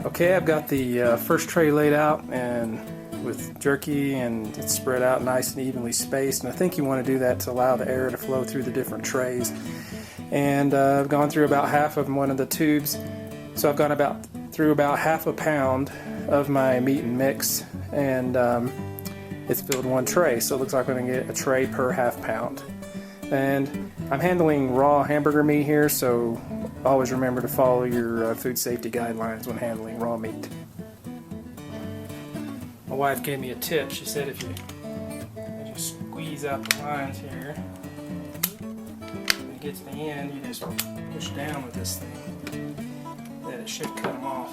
Okay, I've got the first tray laid out and with jerky, and it's spread out nice and evenly spaced, and I think you want to do that to allow the air to flow through the different trays. And I've gone through about half of one of the tubes, so I've gone through about half a pound of my meat and mix, and it's filled one tray, so it looks like I'm going to get a tray per half pound. And I'm handling raw hamburger meat here, so always remember to follow your food safety guidelines when handling raw meat. My wife gave me a tip. She said if you just squeeze out the lines here, when you get to the end, you just push down with this thing, that it should cut them off.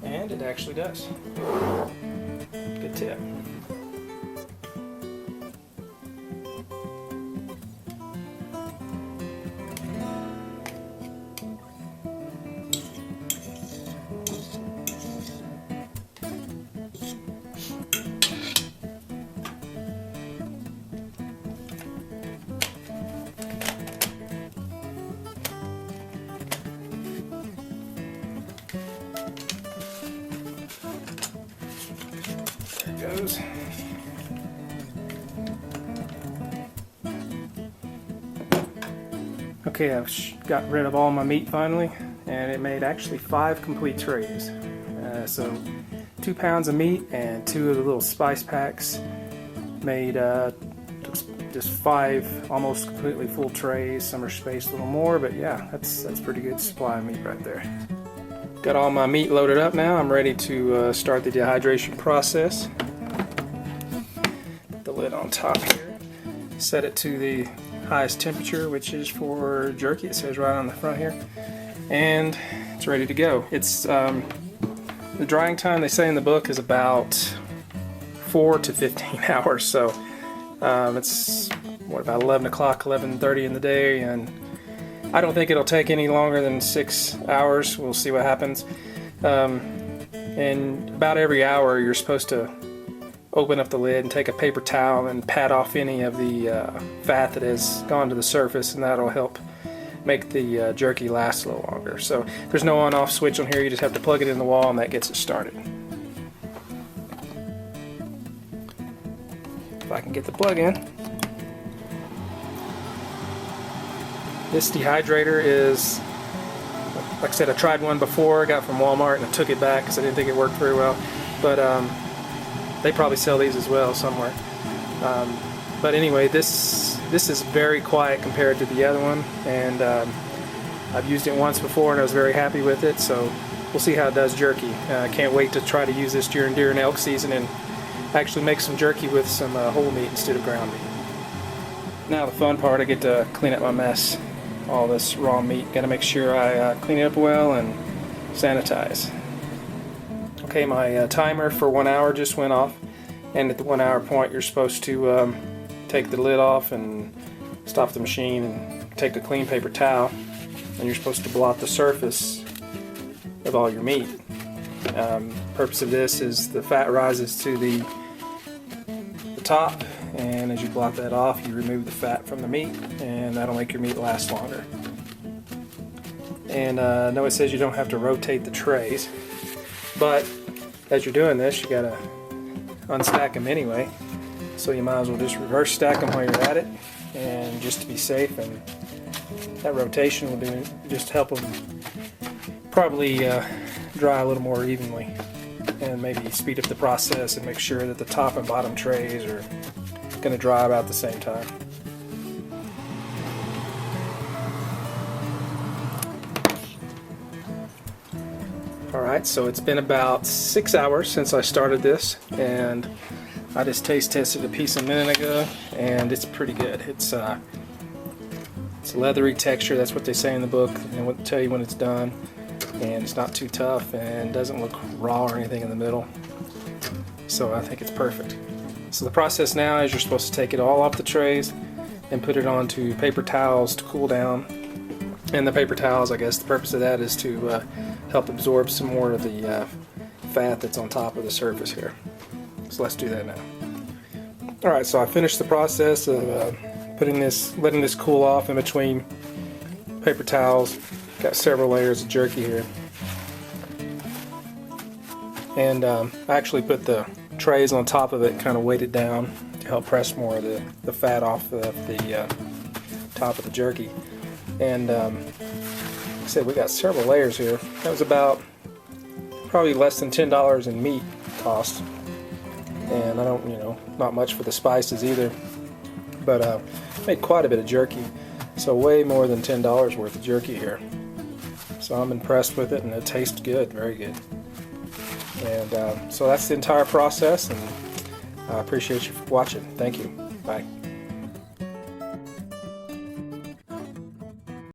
And it actually does. Good tip. Goes. Okay, I've got rid of all my meat finally, and it made actually 5 complete trays. So 2 pounds of meat and 2 of the little spice packs made just 5 almost completely full trays. Some are spaced a little more, but yeah, that's pretty good supply of meat right there. Got all my meat loaded up now. I'm ready to start the dehydration process. Put the lid on top here. Set it to the highest temperature, which is for jerky. It says right on the front here. And it's ready to go. It's the drying time, they say in the book, is about 4 to 15 hours. So it's about 11 o'clock, 11:30 in the day, and I don't think it'll take any longer than 6 hours. We'll see what happens. And about every hour you're supposed to open up the lid and take a paper towel and pat off any of the fat that has gone to the surface, and that'll help make the jerky last a little longer. So there's no on-off switch on here. You just have to plug it in the wall and that gets it started. If I can get the plug in. This dehydrator is, like I said, I tried one before, I got from Walmart, and I took it back because I didn't think it worked very well. But they probably sell these as well somewhere. But anyway, this is very quiet compared to the other one, and I've used it once before and I was very happy with it, so we'll see how it does jerky. I can't wait to try to use this during deer and elk season and actually make some jerky with some whole meat instead of ground meat. Now the fun part, I get to clean up my mess. All this raw meat. Got to make sure I clean it up well and sanitize. Okay, my timer for 1 hour just went off, and at the 1 hour point you're supposed to take the lid off and stop the machine and take a clean paper towel, and you're supposed to blot the surface of all your meat. Purpose of this is the fat rises to the top, and as you blot that off you remove the fat from the meat, and that'll make your meat last longer. And I know it says you don't have to rotate the trays, but as you're doing this you gotta unstack them anyway, so you might as well just reverse stack them while you're at it, and just to be safe, and that rotation will just help them probably dry a little more evenly, and maybe speed up the process and make sure that the top and bottom trays are going to dry about the same time. Alright, so it's been about 6 hours since I started this, and I just taste tested a piece a minute ago, and it's pretty good. It's a leathery texture, that's what they say in the book, and will tell you when it's done. And it's not too tough and doesn't look raw or anything in the middle, so I think it's perfect. So the process now is you're supposed to take it all off the trays and put it onto paper towels to cool down, and the paper towels, I guess the purpose of that is to help absorb some more of the fat that's on top of the surface here. So let's do that now. Alright, so I finished the process of letting this cool off in between paper towels. Got several layers of jerky here. And I actually put the trays on top of it and kind of weighted down to help press more of the fat off of the top of the jerky. And like I said, we got several layers here. That was about probably less than $10 in meat cost. And I don't, not much for the spices either. But made quite a bit of jerky. So way more than $10 worth of jerky here. So I'm impressed with it, and it tastes good, very good. And so that's the entire process, and I appreciate you for watching. Thank you. Bye.